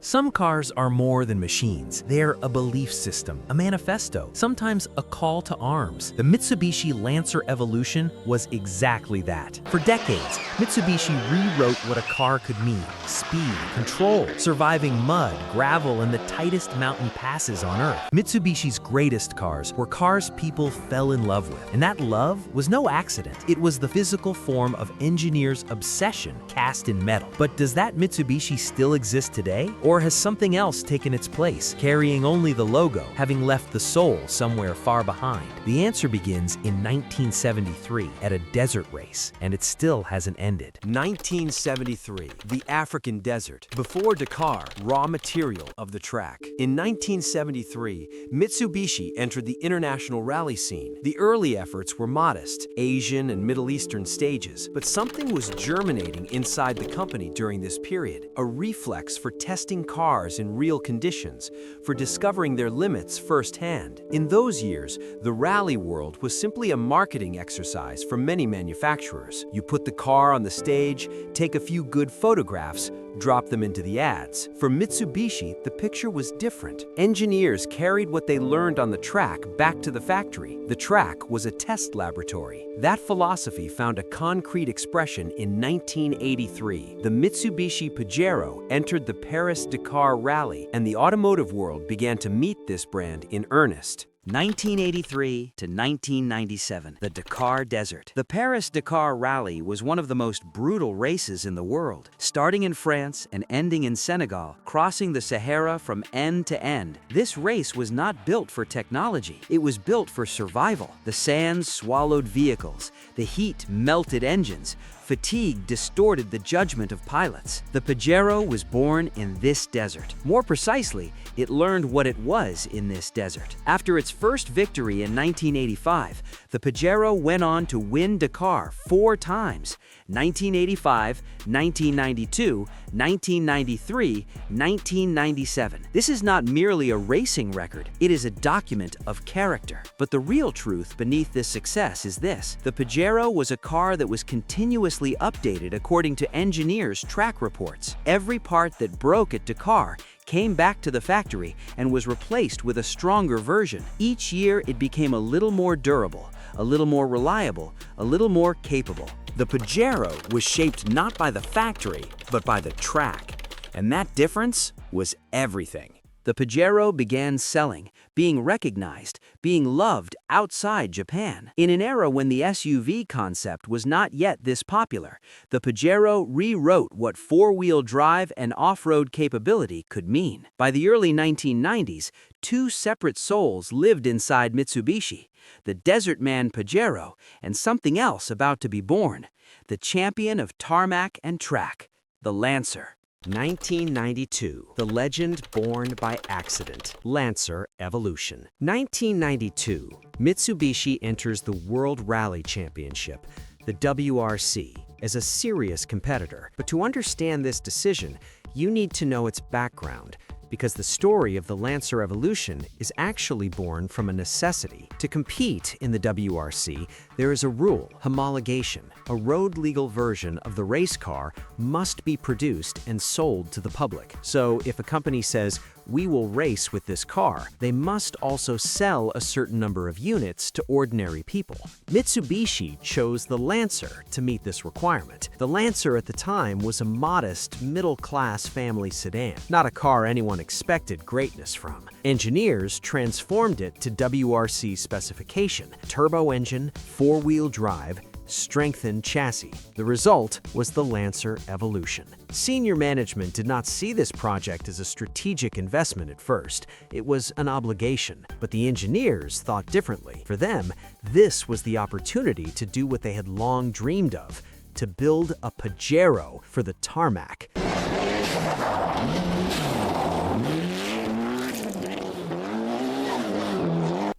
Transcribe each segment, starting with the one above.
Some cars are more than machines. They're a belief system, a manifesto, sometimes a call to arms. The Mitsubishi Lancer Evolution was exactly that. For decades, Mitsubishi rewrote what a car could mean: speed, control, surviving mud, gravel, and the tightest mountain passes on Earth. Mitsubishi's greatest cars were cars people fell in love with. And that love was no accident. It was the physical form of engineers' obsession cast in metal. But does that Mitsubishi still exist today? Or has something else taken its place, carrying only the logo, having left the soul somewhere far behind? The answer begins in 1973 at a desert race, and it still hasn't ended. 1973, the African desert. Before Dakar, raw material of the track. In 1973, Mitsubishi entered the international rally scene. The early efforts were modest, Asian and Middle Eastern stages, but something was germinating inside the company during this period, a reflex for testing cars in real conditions, for discovering their limits firsthand. In those years, the rally world was simply a marketing exercise for many manufacturers. You put the car on the stage, take a few good photographs, drop them into the ads. For Mitsubishi, the picture was different. Engineers carried what they learned on the track back to the factory. The track was a test laboratory. That philosophy found a concrete expression in 1983. The Mitsubishi Pajero entered the Paris-Dakar Rally, and the automotive world began to meet this brand in earnest. 1983 to 1997, the Dakar Desert. The Paris-Dakar Rally was one of the most brutal races in the world. Starting in France and ending in Senegal, crossing the Sahara from end to end, this race was not built for technology. It was built for survival. The sand swallowed vehicles. The heat melted engines. Fatigue distorted the judgment of pilots. The Pajero was born in this desert. More precisely, it learned what it was in this desert. After its first victory in 1985, the Pajero went on to win Dakar 4 times: 1985, 1992, 1993, 1997. This is not merely a racing record, it is a document of character. But the real truth beneath this success is this: the Pajero was a car that was continuously updated according to engineers' track reports. Every part that broke at Dakar came back to the factory and was replaced with a stronger version. Each year it became a little more durable, a little more reliable, a little more capable. The Pajero was shaped not by the factory, but by the track. And that difference was everything. The Pajero began selling, being recognized, being loved outside Japan. In an era when the SUV concept was not yet this popular, the Pajero rewrote what four-wheel drive and off-road capability could mean. By the early 1990s, 2 separate souls lived inside Mitsubishi: the Desert Man Pajero and something else about to be born, the champion of tarmac and track, the Lancer. 1992, the legend born by accident, Lancer Evolution. 1992, Mitsubishi enters the World Rally Championship, the WRC, as a serious competitor. But to understand this decision, you need to know its background, because the story of the Lancer Evolution is actually born from a necessity. To compete in the WRC, there is a rule: homologation. A road-legal version of the race car must be produced and sold to the public. So if a company says, "We will race with this car," they must also sell a certain number of units to ordinary people. Mitsubishi chose the Lancer to meet this requirement. The Lancer at the time was a modest, middle-class family sedan, not a car anyone expected greatness from. Engineers transformed it to WRC specification: turbo engine, 4-wheel drive, strengthened chassis. The result was the Lancer Evolution. Senior management did not see this project as a strategic investment at first. It was an obligation, but the engineers thought differently. For them, this was the opportunity to do what they had long dreamed of: to build a Pajero for the tarmac.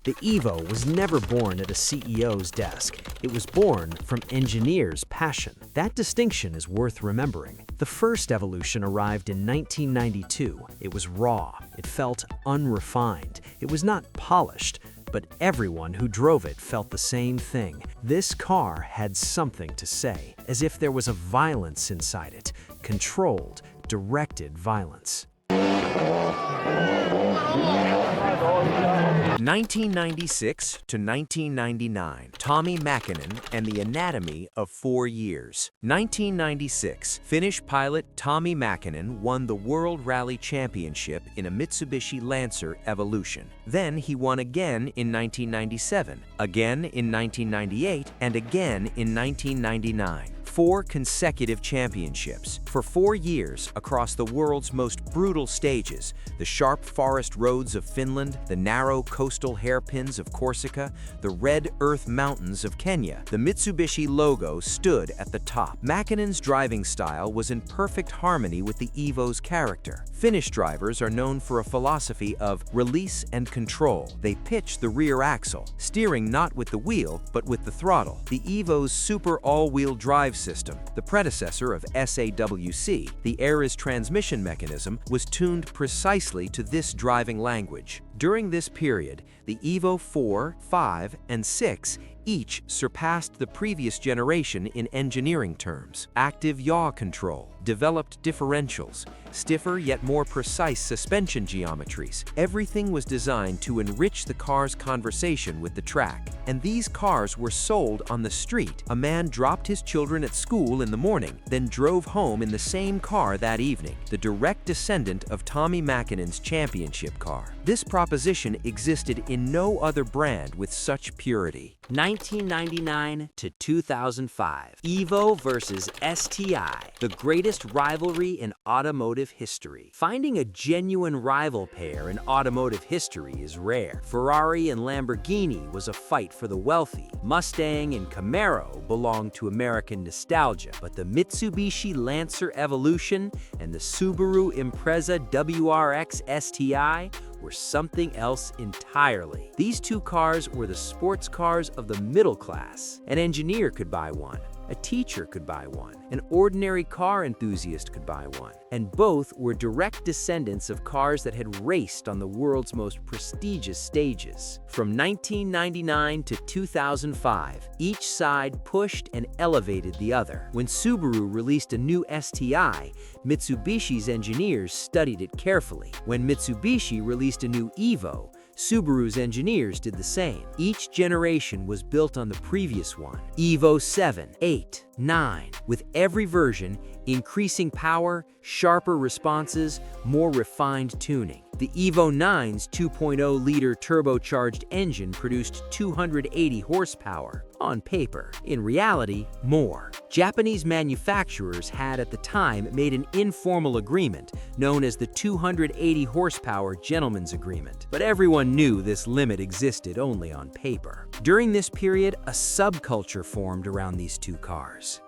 The Evo was never born at a CEO's desk. It was born from engineers' passion. That distinction is worth remembering. The first Evolution arrived in 1992. It was raw. It felt unrefined. It was not polished, but everyone who drove it felt the same thing. This car had something to say, as if there was a violence inside it, controlled, directed violence. (1996 to 1999), Tommi Mäkinen and the Anatomy of 4 Years. 1996, Finnish pilot Tommi Mäkinen won the World Rally Championship in a Mitsubishi Lancer Evolution. Then he won again in 1997, again in 1998, and again in 1999. 4 consecutive championships. For 4 years, across the world's most brutal stages, the sharp forest roads of Finland, the narrow coastal hairpins of Corsica, the red earth mountains of Kenya, the Mitsubishi logo stood at the top. Mäkinen's driving style was in perfect harmony with the Evo's character. Finnish drivers are known for a philosophy of release and control. They pitch the rear axle, steering not with the wheel, but with the throttle. The Evo's super all-wheel drive system, the predecessor of SAWC, the Ares transmission mechanism, was tuned precisely to this driving language. During this period, the Evo 4, 5, and 6 each surpassed the previous generation in engineering terms. Active yaw control, developed differentials, stiffer yet more precise suspension geometries. Everything was designed to enrich the car's conversation with the track. And these cars were sold on the street. A man dropped his children at school in the morning, then drove home in the same car that evening, the direct descendant of Tommi Mäkinen's championship car. This proposition existed in no other brand with such purity. 1999 to 2005, Evo versus STI, the greatest rivalry in automotive history. Finding a genuine rival pair in automotive history is rare. Ferrari and Lamborghini was a fight for the wealthy. Mustang and Camaro belonged to American nostalgia, but the Mitsubishi Lancer Evolution and the Subaru Impreza WRX STI were something else entirely. These two cars were the sports cars of the middle class. An engineer could buy one. A teacher could buy one. An ordinary car enthusiast could buy one. And both were direct descendants of cars that had raced on the world's most prestigious stages. From 1999 to 2005, each side pushed and elevated the other. When Subaru released a new STI, Mitsubishi's engineers studied it carefully. When Mitsubishi released a new Evo, Subaru's engineers did the same. Each generation was built on the previous one. Evo 7, 8, 9, with every version increasing power, sharper responses, more refined tuning. The Evo 9's 2.0-liter turbocharged engine produced 280 horsepower on paper. In reality, more. Japanese manufacturers had at the time made an informal agreement known as the 280 horsepower Gentleman's Agreement, but everyone knew this limit existed only on paper. During this period, a subculture formed around these two cars.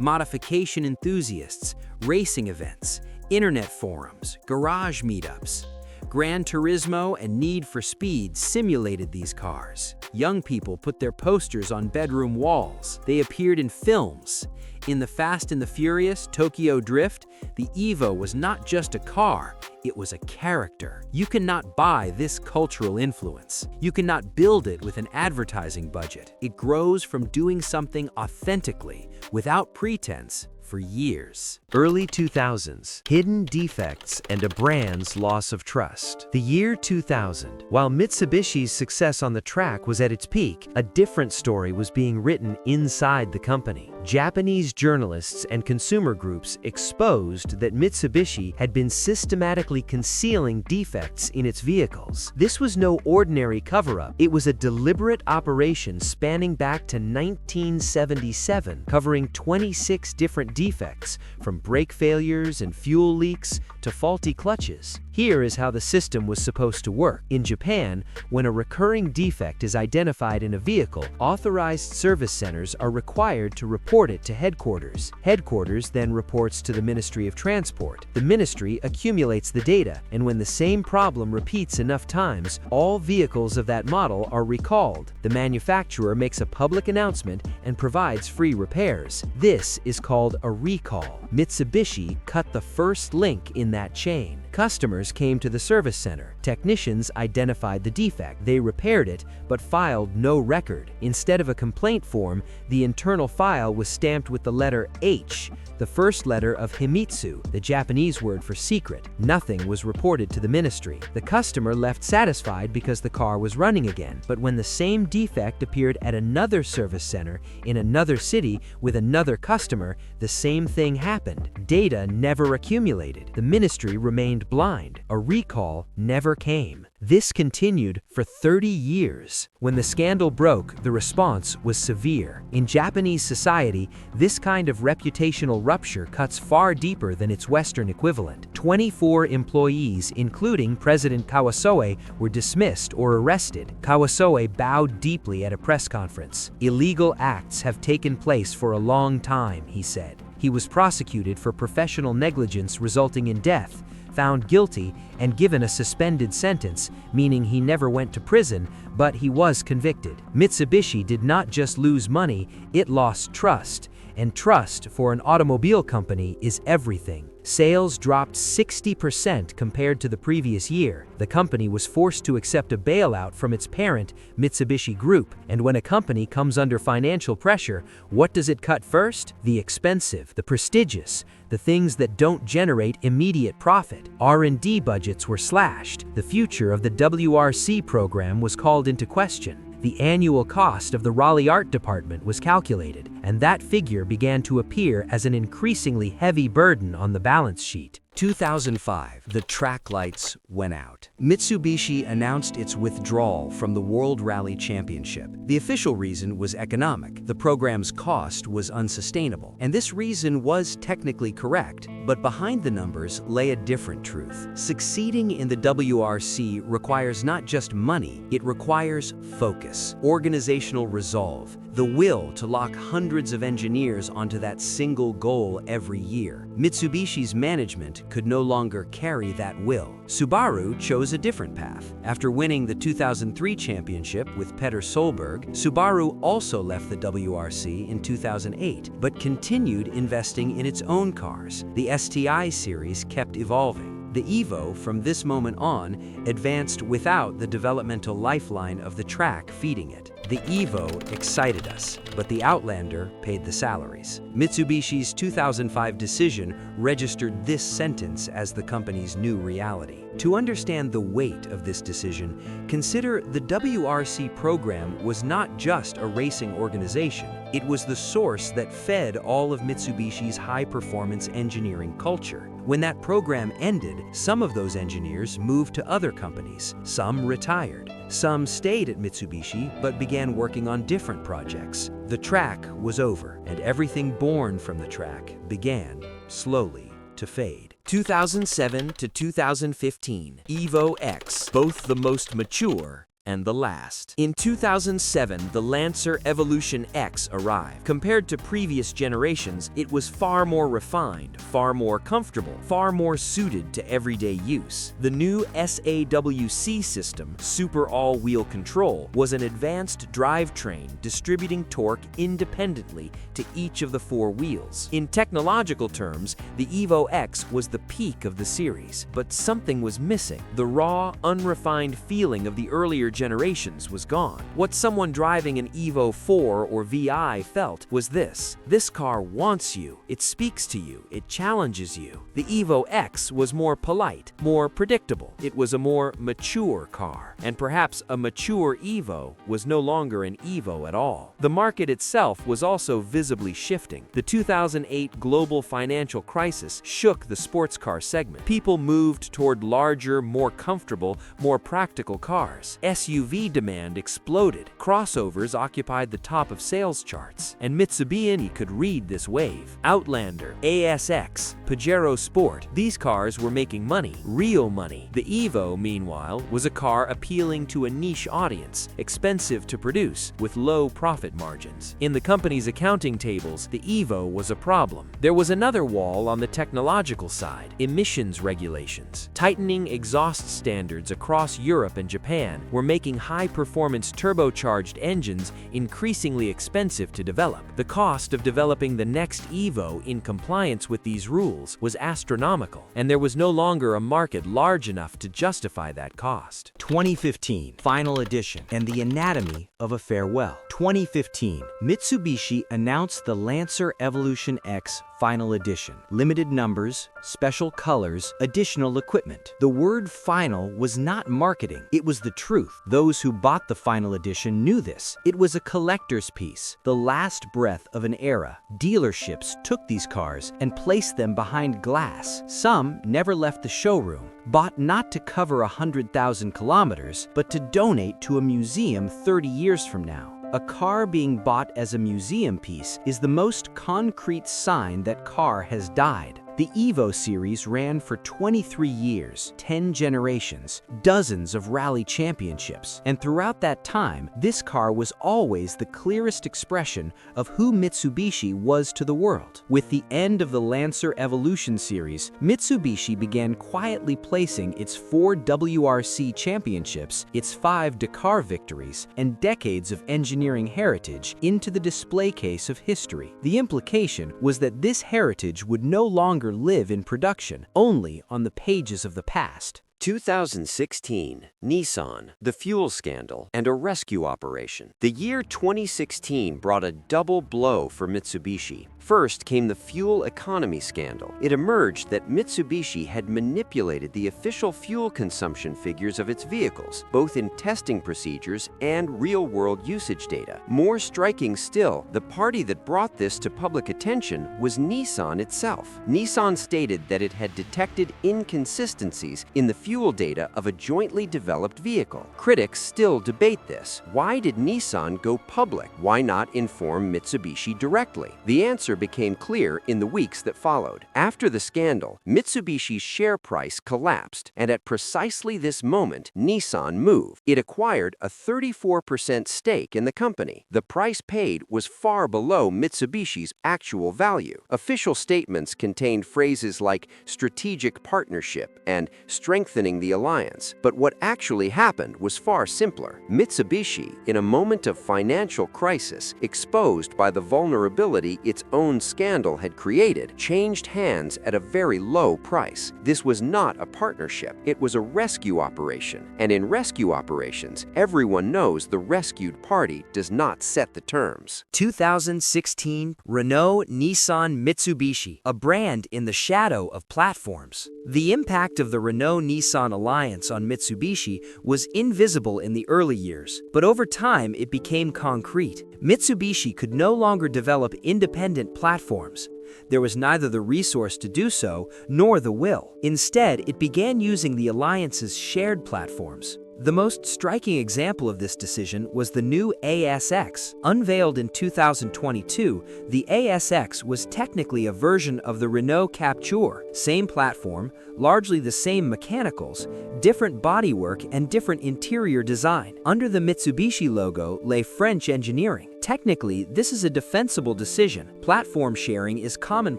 Modification enthusiasts, racing events, internet forums, garage meetups. Gran Turismo and Need for Speed simulated these cars. Young people put their posters on bedroom walls. They appeared in films. In The Fast and the Furious, Tokyo Drift, the Evo was not just a car, it was a character. You cannot buy this cultural influence. You cannot build it with an advertising budget. It grows from doing something authentically, without pretense, for years. Early 2000s, hidden defects and a brand's loss of trust. The year 2000. While Mitsubishi's success on the track was at its peak, a different story was being written inside the company. Japanese journalists and consumer groups exposed that Mitsubishi had been systematically concealing defects in its vehicles. This was no ordinary cover-up. It was a deliberate operation spanning back to 1977, covering 26 different defects, from brake failures and fuel leaks to faulty clutches. Here is how the system was supposed to work. In Japan, when a recurring defect is identified in a vehicle, authorized service centers are required to report it to headquarters. Headquarters then reports to the Ministry of Transport. The ministry accumulates the data, and when the same problem repeats enough times, all vehicles of that model are recalled. The manufacturer makes a public announcement and provides free repairs. This is called a recall. Mitsubishi cut the first link in that chain. Customers came to the service center. Technicians identified the defect. They repaired it, but filed no record. Instead of a complaint form, the internal file was stamped with the letter H, the first letter of Himitsu, the Japanese word for secret. Nothing was reported to the ministry. The customer left satisfied because the car was running again. But when the same defect appeared at another service center in another city with another customer, the same thing happened. Data never accumulated. The ministry remained blind. A recall never came. This continued for 30 years. When the scandal broke, the response was severe. In Japanese society, this kind of reputational rupture cuts far deeper than its Western equivalent. 24 employees, including President Kawasoe, were dismissed or arrested. Kawasoe bowed deeply at a press conference. "Illegal acts have taken place for a long time," he said. He was prosecuted for professional negligence resulting in death, found guilty, and given a suspended sentence, meaning he never went to prison, but he was convicted. Mitsubishi did not just lose money, it lost trust. And trust for an automobile company is everything. Sales dropped 60% compared to the previous year. The company was forced to accept a bailout from its parent, Mitsubishi Group. And when a company comes under financial pressure, what does it cut first? The expensive, the prestigious, the things that don't generate immediate profit. R&D budgets were slashed. The future of the WRC program was called into question. The annual cost of the Raleigh Art Department was calculated, and that figure began to appear as an increasingly heavy burden on the balance sheet. 2005, the track lights went out. Mitsubishi announced its withdrawal from the World Rally Championship. The official reason was economic. The program's cost was unsustainable. And this reason was technically correct, but behind the numbers lay a different truth. Succeeding in the WRC requires not just money, it requires focus, organizational resolve, the will to lock hundreds of engineers onto that single goal every year. Mitsubishi's management could no longer carry that will. Subaru chose a different path. After winning the 2003 championship with Petter Solberg, Subaru also left the WRC in 2008, but continued investing in its own cars. The STI series kept evolving. The Evo, from this moment on, advanced without the developmental lifeline of the track feeding it. The Evo excited us, but the Outlander paid the salaries. Mitsubishi's 2005 decision registered this sentence as the company's new reality. To understand the weight of this decision, consider the WRC program was not just a racing organization. It was the source that fed all of Mitsubishi's high-performance engineering culture. When that program ended, some of those engineers moved to other companies. Some retired. Some stayed at Mitsubishi but began working on different projects. The track was over, and everything born from the track began, slowly, to fade. 2007 to 2015, Evo X, both the most mature and the last. In 2007, the Lancer Evolution X arrived. Compared to previous generations, it was far more refined, far more comfortable, far more suited to everyday use. The new SAWC system, Super All-Wheel Control, was an advanced drivetrain distributing torque independently to each of the four wheels. In technological terms, the Evo X was the peak of the series, but something was missing. The raw, unrefined feeling of the earlier generations was gone. What someone driving an Evo 4 or VI felt was this. This car wants you, it speaks to you, it challenges you. The Evo X was more polite, more predictable. It was a more mature car. And perhaps a mature Evo was no longer an Evo at all. The market itself was also visibly shifting. The 2008 global financial crisis shook the sports car segment. People moved toward larger, more comfortable, more practical cars. SUV demand exploded. Crossovers occupied the top of sales charts, and Mitsubishi could read this wave. Outlander, ASX, Pajero Sport, these cars were making money, real money. The Evo, meanwhile, was a car appealing to a niche audience, expensive to produce, with low profit margins. In the company's accounting tables, the Evo was a problem. There was another wall on the technological side: emissions regulations. Tightening exhaust standards across Europe and Japan were making high-performance turbocharged engines increasingly expensive to develop. The cost of developing the next Evo in compliance with these rules was astronomical, and there was no longer a market large enough to justify that cost. 2015, Final Edition, and the anatomy of a farewell. 2015, Mitsubishi announced the Lancer Evolution X Final Edition. Limited numbers, special colors, additional equipment. The word final was not marketing, it was the truth. Those who bought the Final Edition knew this. It was a collector's piece, the last breath of an era. Dealerships took these cars and placed them behind glass. Some never left the showroom, bought not to cover 100,000 kilometers, but to donate to a museum 30 years from now. A car being bought as a museum piece is the most concrete sign that car has died. The Evo series ran for 23 years, 10 generations, dozens of rally championships, and throughout that time, this car was always the clearest expression of who Mitsubishi was to the world. With the end of the Lancer Evolution series, Mitsubishi began quietly placing its 4 WRC championships, its 5 Dakar victories, and decades of engineering heritage into the display case of history. The implication was that this heritage would no longer live in production, only on the pages of the past. 2016, Nissan, the fuel scandal, and a rescue operation. The year 2016 brought a double blow for Mitsubishi. First came the fuel economy scandal. It emerged that Mitsubishi had manipulated the official fuel consumption figures of its vehicles, both in testing procedures and real-world usage data. More striking still, the party that brought this to public attention was Nissan itself. Nissan stated that it had detected inconsistencies in the fuel data of a jointly developed vehicle. Critics still debate this. Why did Nissan go public? Why not inform Mitsubishi directly? The answer became clear in the weeks that followed. After the scandal, Mitsubishi's share price collapsed, and at precisely this moment, Nissan moved. It acquired a 34% stake in the company. The price paid was far below Mitsubishi's actual value. Official statements contained phrases like strategic partnership and strengthening the alliance. But what actually happened was far simpler. Mitsubishi, in a moment of financial crisis, exposed by the vulnerability its own scandal had created, changed hands at a very low price. This was not a partnership, it was a rescue operation. And in rescue operations, everyone knows the rescued party does not set the terms. 2016, Renault, Nissan, Mitsubishi, a brand in the shadow of platforms. The impact of the Renault-Nissan alliance on Mitsubishi was invisible in the early years, but over time it became concrete. Mitsubishi could no longer develop independent platforms. There was neither the resource to do so, nor the will. Instead, it began using the alliance's shared platforms. The most striking example of this decision was the new ASX. Unveiled in 2022, the ASX was technically a version of the Renault Captur. Same platform, largely the same mechanicals, different bodywork and different interior design. Under the Mitsubishi logo lay French engineering. Technically, this is a defensible decision. Platform sharing is common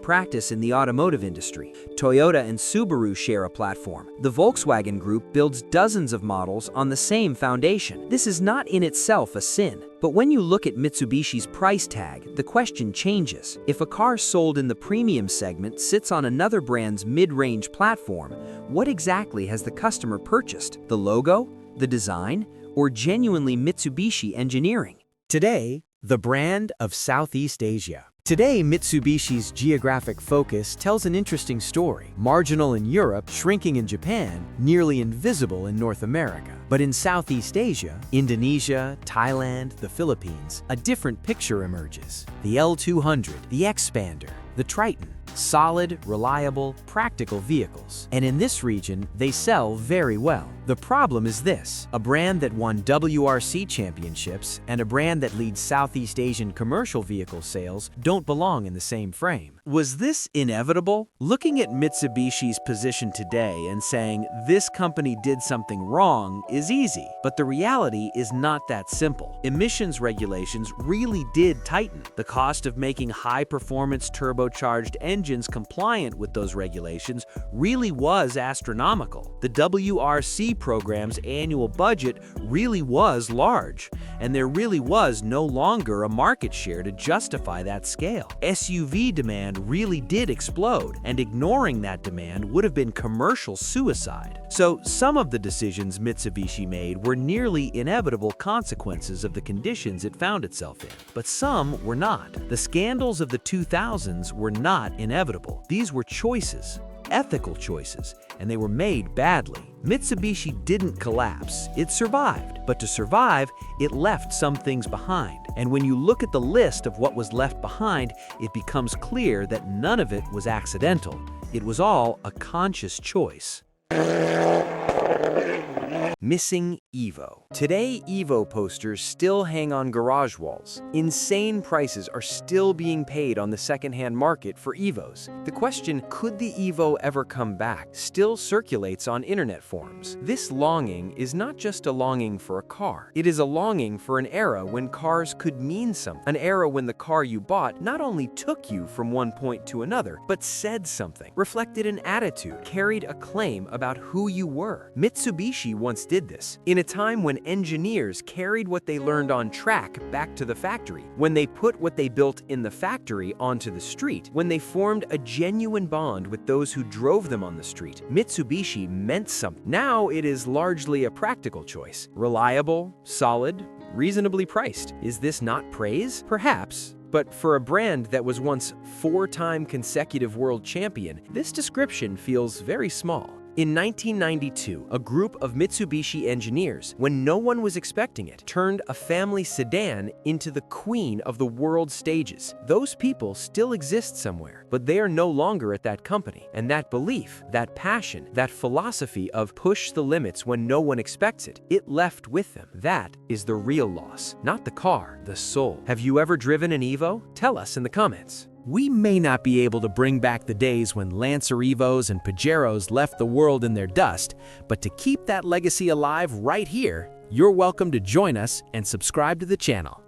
practice in the automotive industry. Toyota and Subaru share a platform. The Volkswagen Group builds dozens of models on the same foundation. This is not in itself a sin. But when you look at Mitsubishi's price tag, the question changes. If a car sold in the premium segment sits on another brand's mid-range platform, what exactly has the customer purchased? The logo, the design, or genuinely Mitsubishi engineering? Today, the brand of Southeast Asia. Today, Mitsubishi's geographic focus tells an interesting story. Marginal in Europe, shrinking in Japan, nearly invisible in North America. But in Southeast Asia, Indonesia, Thailand, the Philippines, a different picture emerges. The L200, the Expander, the Triton. Solid, reliable, practical vehicles. And in this region, they sell very well. The problem is this: a brand that won WRC championships and a brand that leads Southeast Asian commercial vehicle sales don't belong in the same frame. Was this inevitable? Looking at Mitsubishi's position today and saying this company did something wrong is easy, but the reality is not that simple. Emissions regulations really did tighten. The cost of making high-performance turbocharged engines engines compliant with those regulations really was astronomical. The WRC program's annual budget really was large, and there really was no longer a market share to justify that scale. SUV demand really did explode, and ignoring that demand would have been commercial suicide. So some of the decisions Mitsubishi made were nearly inevitable consequences of the conditions it found itself in, but some were not. The scandals of the 2000s were not inevitable. These were choices, ethical choices, and they were made badly. Mitsubishi didn't collapse, it survived. But to survive, it left some things behind. And when you look at the list of what was left behind, it becomes clear that none of it was accidental. It was all a conscious choice. Missing Evo. Today, Evo posters still hang on garage walls. Insane prices are still being paid on the secondhand market for Evos. The question, could the Evo ever come back, still circulates on internet forums. This longing is not just a longing for a car. It is a longing for an era when cars could mean something. An era when the car you bought not only took you from one point to another, but said something, reflected an attitude, carried a claim about who you were. Mitsubishi once did this, in a time when engineers carried what they learned on track back to the factory, when they put what they built in the factory onto the street, when they formed a genuine bond with those who drove them on the street. Mitsubishi meant something. Now it is largely a practical choice. Reliable, solid, reasonably priced. Is this not praise? Perhaps. But for a brand that was once 4-time consecutive world champion, this description feels very small. In 1992, a group of Mitsubishi engineers, when no one was expecting it, turned a family sedan into the queen of the world stages. Those people still exist somewhere, but they are no longer at that company. And that belief, that passion, that philosophy of push the limits when no one expects it, it left with them. That is the real loss, not the car, the soul. Have you ever driven an Evo? Tell us in the comments. We may not be able to bring back the days when Lancer Evos and Pajeros left the world in their dust, but to keep that legacy alive right here, you're welcome to join us and subscribe to the channel.